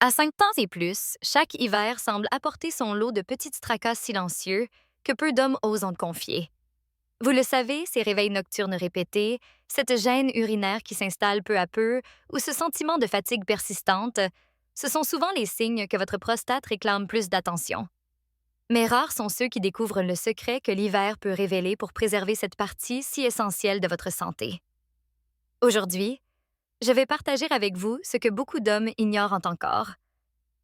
À 5 ans et plus, chaque hiver semble apporter son lot de petits tracas silencieux que peu d'hommes osent en confier. Vous le savez, ces réveils nocturnes répétés, cette gêne urinaire qui s'installe peu à peu ou ce sentiment de fatigue persistante, ce sont souvent les signes que votre prostate réclame plus d'attention. Mais rares sont ceux qui découvrent le secret que l'hiver peut révéler pour préserver cette partie si essentielle de votre santé. Aujourd'hui, je vais partager avec vous ce que beaucoup d'hommes ignorent encore.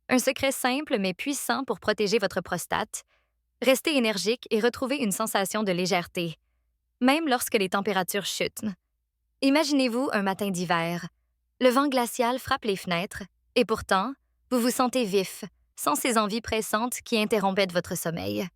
Un secret simple mais puissant pour protéger votre prostate, rester énergique et retrouver une sensation de légèreté, même lorsque les températures chutent. Imaginez-vous un matin d'hiver. Le vent glacial frappe les fenêtres et pourtant, vous vous sentez vif, sans ces envies pressantes qui interrompaient votre sommeil.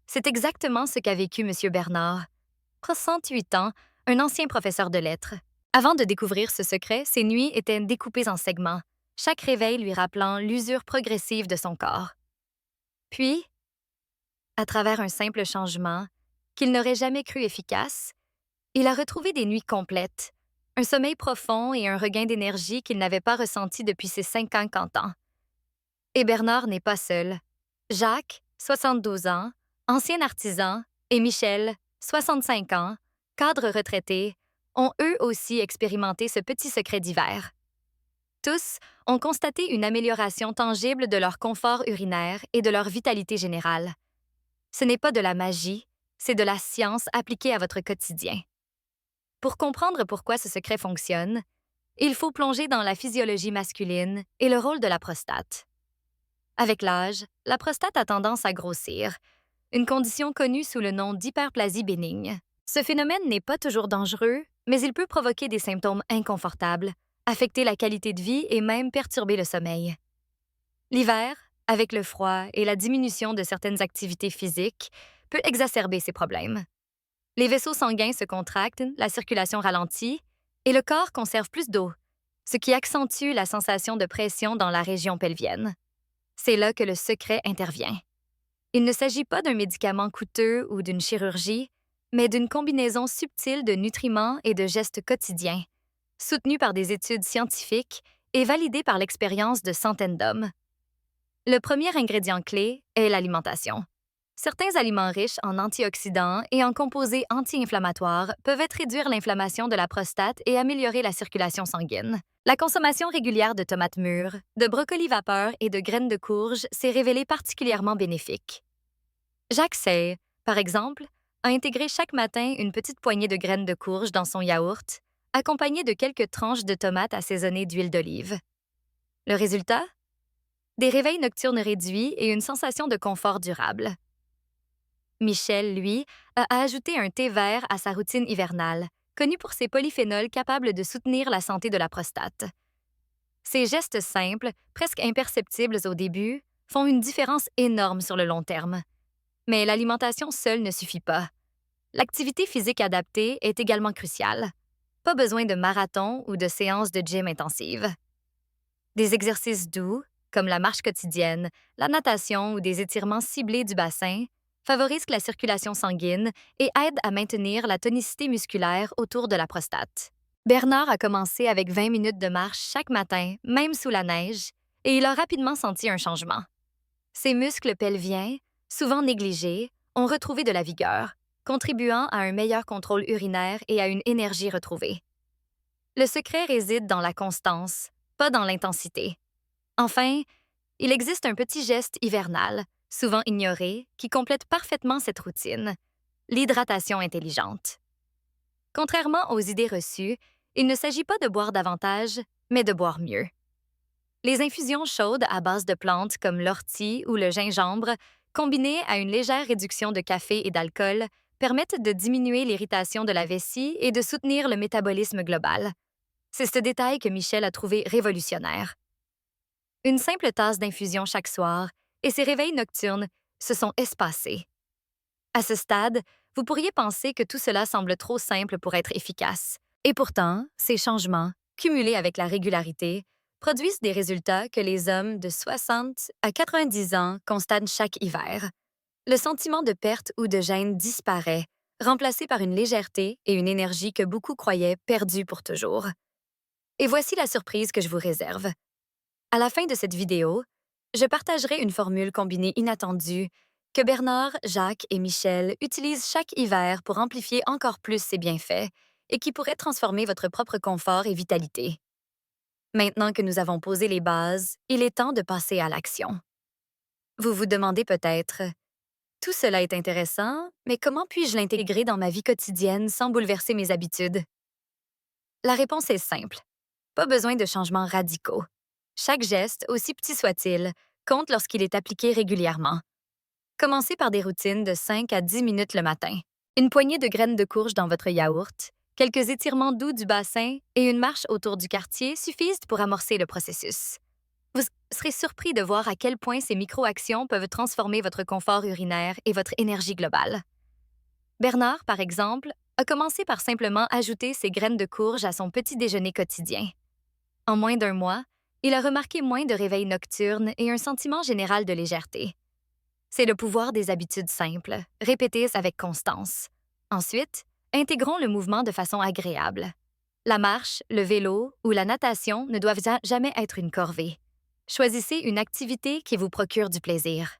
C'est exactement ce qu'a vécu M. Bernard, 68 ans, un ancien professeur de lettres. Avant de découvrir ce secret, ses nuits étaient découpées en segments, chaque réveil lui rappelant l'usure progressive de son corps. Puis, à travers un simple changement, qu'il n'aurait jamais cru efficace, il a retrouvé des nuits complètes, un sommeil profond et un regain d'énergie qu'il n'avait pas ressenti depuis ses 50 ans. Et Bernard n'est pas seul. Jacques, 72 ans, ancien artisan, et Michel, 65 ans, cadre retraité, ont eux aussi expérimenté ce petit secret d'hiver. Tous ont constaté une amélioration tangible de leur confort urinaire et de leur vitalité générale. Ce n'est pas de la magie, c'est de la science appliquée à votre quotidien. Pour comprendre pourquoi ce secret fonctionne, il faut plonger dans la physiologie masculine et le rôle de la prostate. Avec l'âge, la prostate a tendance à grossir, une condition connue sous le nom d'hyperplasie bénigne. Ce phénomène n'est pas toujours dangereux, mais il peut provoquer des symptômes inconfortables, affecter la qualité de vie et même perturber le sommeil. L'hiver, avec le froid et la diminution de certaines activités physiques, peut exacerber ces problèmes. Les vaisseaux sanguins se contractent, la circulation ralentit et le corps conserve plus d'eau, ce qui accentue la sensation de pression dans la région pelvienne. C'est là que le secret intervient. Il ne s'agit pas d'un médicament coûteux ou d'une chirurgie, mais d'une combinaison subtile de nutriments et de gestes quotidiens, soutenus par des études scientifiques et validés par l'expérience de centaines d'hommes. Le premier ingrédient clé est l'alimentation. Certains aliments riches en antioxydants et en composés anti-inflammatoires peuvent réduire l'inflammation de la prostate et améliorer la circulation sanguine. La consommation régulière de tomates mûres, de brocolis vapeur et de graines de courge s'est révélée particulièrement bénéfique. Jacques Say, par exemple, a intégré chaque matin une petite poignée de graines de courge dans son yaourt, accompagnée de quelques tranches de tomates assaisonnées d'huile d'olive. Le résultat? Des réveils nocturnes réduits et une sensation de confort durable. Michel, lui, a ajouté un thé vert à sa routine hivernale, connu pour ses polyphénols capables de soutenir la santé de la prostate. Ces gestes simples, presque imperceptibles au début, font une différence énorme sur le long terme. Mais l'alimentation seule ne suffit pas. L'activité physique adaptée est également cruciale. Pas besoin de marathon ou de séances de gym intensives. Des exercices doux, comme la marche quotidienne, la natation ou des étirements ciblés du bassin, favorisent la circulation sanguine et aident à maintenir la tonicité musculaire autour de la prostate. Bernard a commencé avec 20 minutes de marche chaque matin, même sous la neige, et il a rapidement senti un changement. Ses muscles pelviens, souvent négligés, ont retrouvé de la vigueur, contribuant à un meilleur contrôle urinaire et à une énergie retrouvée. Le secret réside dans la constance, pas dans l'intensité. Enfin, il existe un petit geste hivernal, souvent ignoré, qui complète parfaitement cette routine, l'hydratation intelligente. Contrairement aux idées reçues, il ne s'agit pas de boire davantage, mais de boire mieux. Les infusions chaudes à base de plantes comme l'ortie ou le gingembre, combinées à une légère réduction de café et d'alcool, permettent de diminuer l'irritation de la vessie et de soutenir le métabolisme global. C'est ce détail que Michel a trouvé révolutionnaire. Une simple tasse d'infusion chaque soir et ses réveils nocturnes se sont espacés. À ce stade, vous pourriez penser que tout cela semble trop simple pour être efficace. Et pourtant, ces changements, cumulés avec la régularité, produisent des résultats que les hommes de 60 à 90 ans constatent chaque hiver. Le sentiment de perte ou de gêne disparaît, remplacé par une légèreté et une énergie que beaucoup croyaient perdues pour toujours. Et voici la surprise que je vous réserve. À la fin de cette vidéo, je partagerai une formule combinée inattendue que Bernard, Jacques et Michel utilisent chaque hiver pour amplifier encore plus ses bienfaits et qui pourrait transformer votre propre confort et vitalité. Maintenant que nous avons posé les bases, il est temps de passer à l'action. Vous vous demandez peut-être, tout cela est intéressant, mais comment puis-je l'intégrer dans ma vie quotidienne sans bouleverser mes habitudes? La réponse est simple. Pas besoin de changements radicaux. Chaque geste, aussi petit soit-il, compte lorsqu'il est appliqué régulièrement. Commencez par des routines de 5 à 10 minutes le matin. Une poignée de graines de courge dans votre yaourt, quelques étirements doux du bassin et une marche autour du quartier suffisent pour amorcer le processus. Vous serez surpris de voir à quel point ces micro-actions peuvent transformer votre confort urinaire et votre énergie globale. Bernard, par exemple, a commencé par simplement ajouter ses graines de courge à son petit déjeuner quotidien. En moins d'un mois, il a remarqué moins de réveils nocturnes et un sentiment général de légèreté. C'est le pouvoir des habitudes simples, répétées avec constance. Ensuite, intégrons le mouvement de façon agréable. La marche, le vélo ou la natation ne doivent jamais être une corvée. Choisissez une activité qui vous procure du plaisir.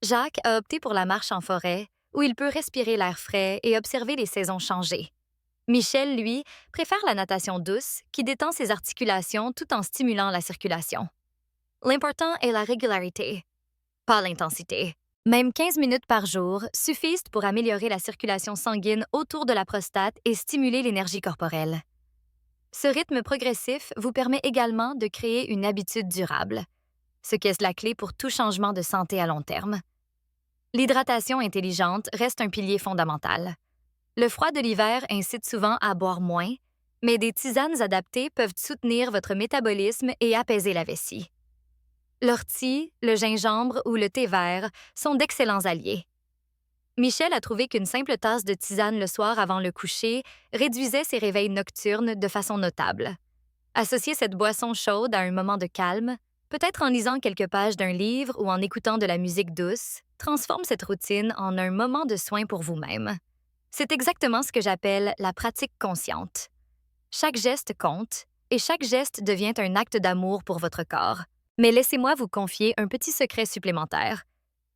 Jacques a opté pour la marche en forêt, où il peut respirer l'air frais et observer les saisons changer. Michel, lui, préfère la natation douce, qui détend ses articulations tout en stimulant la circulation. L'important est la régularité, pas l'intensité. Même 15 minutes par jour suffisent pour améliorer la circulation sanguine autour de la prostate et stimuler l'énergie corporelle. Ce rythme progressif vous permet également de créer une habitude durable, ce qui est la clé pour tout changement de santé à long terme. L'hydratation intelligente reste un pilier fondamental. Le froid de l'hiver incite souvent à boire moins, mais des tisanes adaptées peuvent soutenir votre métabolisme et apaiser la vessie. L'ortie, le gingembre ou le thé vert sont d'excellents alliés. Michel a trouvé qu'une simple tasse de tisane le soir avant le coucher réduisait ses réveils nocturnes de façon notable. Associer cette boisson chaude à un moment de calme, peut-être en lisant quelques pages d'un livre ou en écoutant de la musique douce, transforme cette routine en un moment de soin pour vous-même. C'est exactement ce que j'appelle la pratique consciente. Chaque geste compte, et chaque geste devient un acte d'amour pour votre corps. Mais laissez-moi vous confier un petit secret supplémentaire.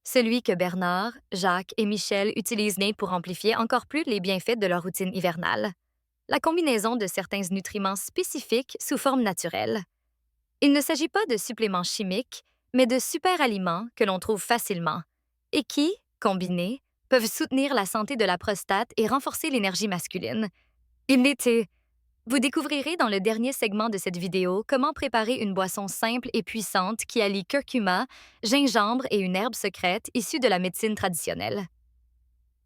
Celui que Bernard, Jacques et Michel utilisent pour amplifier encore plus les bienfaits de leur routine hivernale. La combinaison de certains nutriments spécifiques sous forme naturelle. Il ne s'agit pas de suppléments chimiques, mais de super aliments que l'on trouve facilement et qui, combinés, peuvent soutenir la santé de la prostate et renforcer l'énergie masculine. Il l'était. Vous découvrirez dans le dernier segment de cette vidéo comment préparer une boisson simple et puissante qui allie curcuma, gingembre et une herbe secrète issue de la médecine traditionnelle.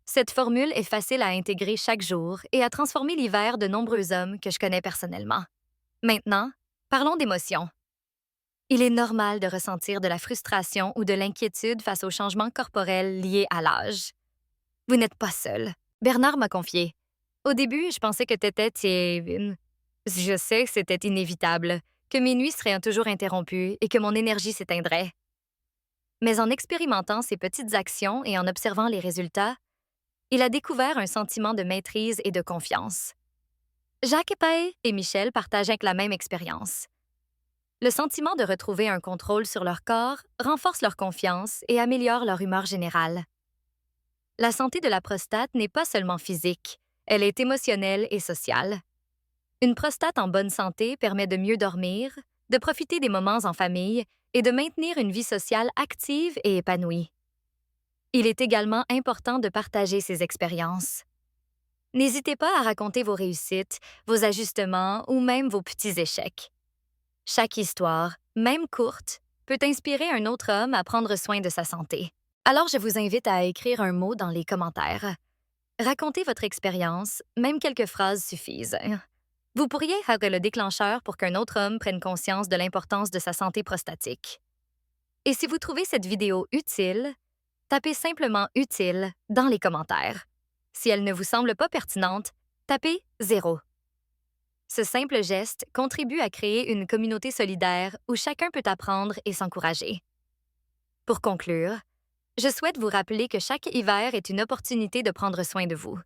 Cette formule est facile à intégrer chaque jour et a transformé l'hiver de nombreux hommes que je connais personnellement. Maintenant, parlons d'émotions. Il est normal de ressentir de la frustration ou de l'inquiétude face aux changements corporels liés à l'âge. Vous n'êtes pas seul. Bernard m'a confié. Au début, je pensais que je sais que c'était inévitable, que mes nuits seraient toujours interrompues et que mon énergie s'éteindrait. Mais en expérimentant ces petites actions et en observant les résultats, il a découvert un sentiment de maîtrise et de confiance. Jacques et Michel partagent la même expérience. Le sentiment de retrouver un contrôle sur leur corps renforce leur confiance et améliore leur humeur générale. La santé de la prostate n'est pas seulement physique, elle est émotionnelle et sociale. Une prostate en bonne santé permet de mieux dormir, de profiter des moments en famille et de maintenir une vie sociale active et épanouie. Il est également important de partager ces expériences. N'hésitez pas à raconter vos réussites, vos ajustements ou même vos petits échecs. Chaque histoire, même courte, peut inspirer un autre homme à prendre soin de sa santé. Alors je vous invite à écrire un mot dans les commentaires. Racontez votre expérience, même quelques phrases suffisent. Vous pourriez être le déclencheur pour qu'un autre homme prenne conscience de l'importance de sa santé prostatique. Et si vous trouvez cette vidéo utile, tapez simplement « utile » dans les commentaires. Si elle ne vous semble pas pertinente, tapez 0. Ce simple geste contribue à créer une communauté solidaire où chacun peut apprendre et s'encourager. Pour conclure, je souhaite vous rappeler que chaque hiver est une opportunité de prendre soin de vous.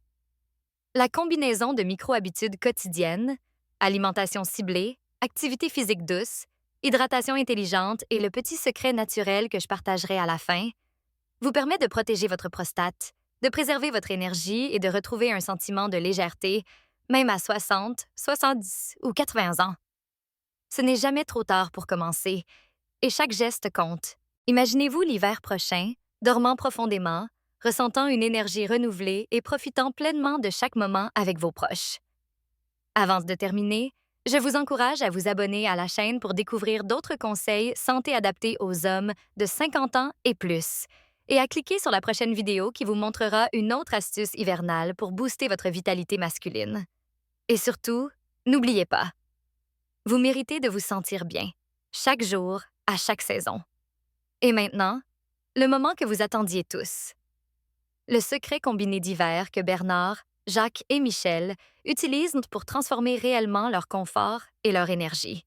La combinaison de micro-habitudes quotidiennes, alimentation ciblée, activité physique douce, hydratation intelligente et le petit secret naturel que je partagerai à la fin, vous permet de protéger votre prostate, de préserver votre énergie et de retrouver un sentiment de légèreté, même à 60, 70 ou 80 ans. Ce n'est jamais trop tard pour commencer, et chaque geste compte. Imaginez-vous l'hiver prochain, dormant profondément, ressentant une énergie renouvelée et profitant pleinement de chaque moment avec vos proches. Avant de terminer, je vous encourage à vous abonner à la chaîne pour découvrir d'autres conseils santé adaptés aux hommes de 50 ans et plus, et à cliquer sur la prochaine vidéo qui vous montrera une autre astuce hivernale pour booster votre vitalité masculine. Et surtout, n'oubliez pas, vous méritez de vous sentir bien, chaque jour, à chaque saison. Et maintenant, le moment que vous attendiez tous. Le secret combiné d'hiver que Bernard, Jacques et Michel utilisent pour transformer réellement leur confort et leur énergie.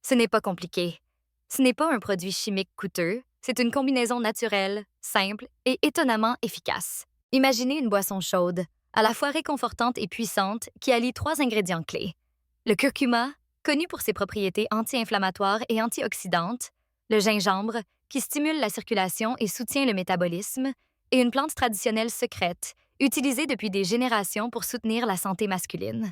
Ce n'est pas compliqué. Ce n'est pas un produit chimique coûteux, c'est une combinaison naturelle, simple et étonnamment efficace. Imaginez une boisson chaude, à la fois réconfortante et puissante, qui allie 3 ingrédients clés. Le curcuma, connu pour ses propriétés anti-inflammatoires et antioxydantes, le gingembre, qui stimule la circulation et soutient le métabolisme, et une plante traditionnelle secrète, utilisée depuis des générations pour soutenir la santé masculine.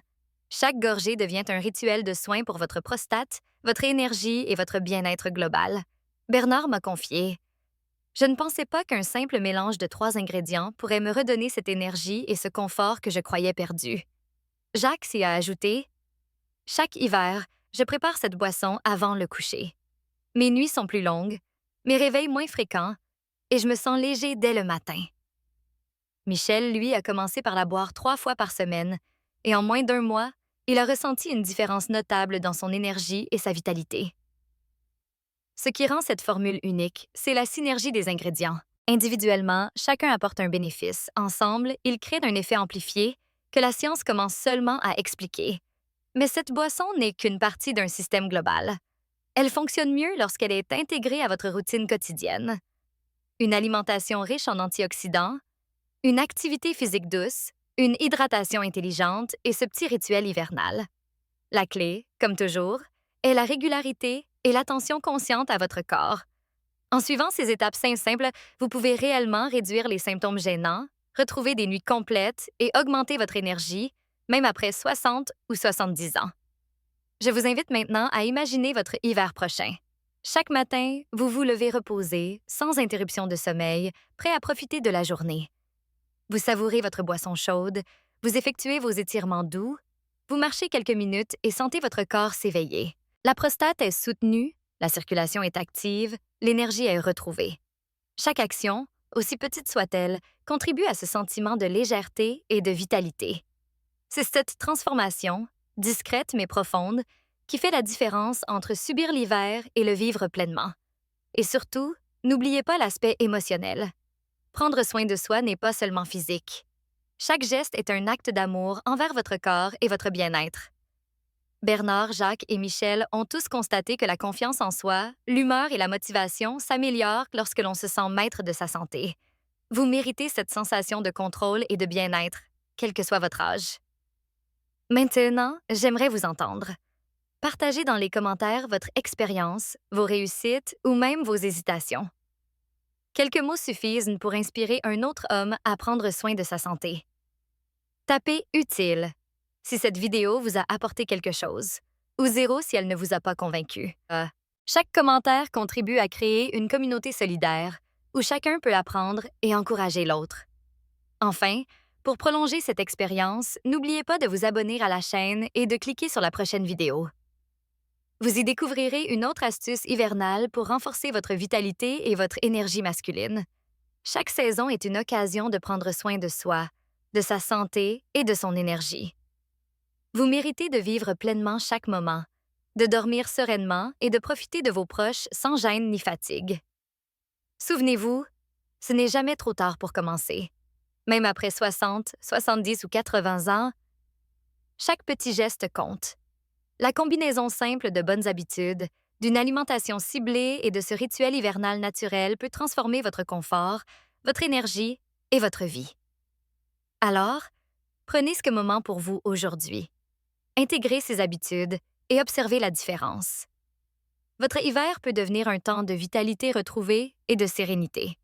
Chaque gorgée devient un rituel de soin pour votre prostate, votre énergie et votre bien-être global. Bernard m'a confié: je ne pensais pas qu'un simple mélange de 3 ingrédients pourrait me redonner cette énergie et ce confort que je croyais perdu. Jacques s'y a ajouté: chaque hiver, je prépare cette boisson avant le coucher. Mes nuits sont plus longues, mes réveils moins fréquents, et je me sens léger dès le matin. Michel, lui, a commencé par la boire 3 fois par semaine, et en moins d'1 mois, il a ressenti une différence notable dans son énergie et sa vitalité. Ce qui rend cette formule unique, c'est la synergie des ingrédients. Individuellement, chacun apporte un bénéfice. Ensemble, ils créent un effet amplifié que la science commence seulement à expliquer. Mais cette boisson n'est qu'une partie d'un système global. Elle fonctionne mieux lorsqu'elle est intégrée à votre routine quotidienne. Une alimentation riche en antioxydants, une activité physique douce, une hydratation intelligente et ce petit rituel hivernal. La clé, comme toujours, est la régularité et l'attention consciente à votre corps. En suivant ces étapes simples, vous pouvez réellement réduire les symptômes gênants, retrouver des nuits complètes et augmenter votre énergie, même après 60 ou 70 ans. Je vous invite maintenant à imaginer votre hiver prochain. Chaque matin, vous vous levez reposé, sans interruption de sommeil, prêt à profiter de la journée. Vous savourez votre boisson chaude, vous effectuez vos étirements doux, vous marchez quelques minutes et sentez votre corps s'éveiller. La prostate est soutenue, la circulation est active, l'énergie est retrouvée. Chaque action, aussi petite soit-elle, contribue à ce sentiment de légèreté et de vitalité. C'est cette transformation, discrète mais profonde, qui fait la différence entre subir l'hiver et le vivre pleinement. Et surtout, n'oubliez pas l'aspect émotionnel. Prendre soin de soi n'est pas seulement physique. Chaque geste est un acte d'amour envers votre corps et votre bien-être. Bernard, Jacques et Michel ont tous constaté que la confiance en soi, l'humeur et la motivation s'améliorent lorsque l'on se sent maître de sa santé. Vous méritez cette sensation de contrôle et de bien-être, quel que soit votre âge. Maintenant, j'aimerais vous entendre. Partagez dans les commentaires votre expérience, vos réussites ou même vos hésitations. Quelques mots suffisent pour inspirer un autre homme à prendre soin de sa santé. Tapez « utile » si cette vidéo vous a apporté quelque chose, ou 0 si elle ne vous a pas convaincu. Chaque commentaire contribue à créer une communauté solidaire où chacun peut apprendre et encourager l'autre. Enfin, pour prolonger cette expérience, n'oubliez pas de vous abonner à la chaîne et de cliquer sur la prochaine vidéo. Vous y découvrirez une autre astuce hivernale pour renforcer votre vitalité et votre énergie masculine. Chaque saison est une occasion de prendre soin de soi, de sa santé et de son énergie. Vous méritez de vivre pleinement chaque moment, de dormir sereinement et de profiter de vos proches sans gêne ni fatigue. Souvenez-vous, ce n'est jamais trop tard pour commencer. Même après 60, 70 ou 80 ans, chaque petit geste compte. La combinaison simple de bonnes habitudes, d'une alimentation ciblée et de ce rituel hivernal naturel peut transformer votre confort, votre énergie et votre vie. Alors, prenez ce moment pour vous aujourd'hui. Intégrez ces habitudes et observez la différence. Votre hiver peut devenir un temps de vitalité retrouvée et de sérénité.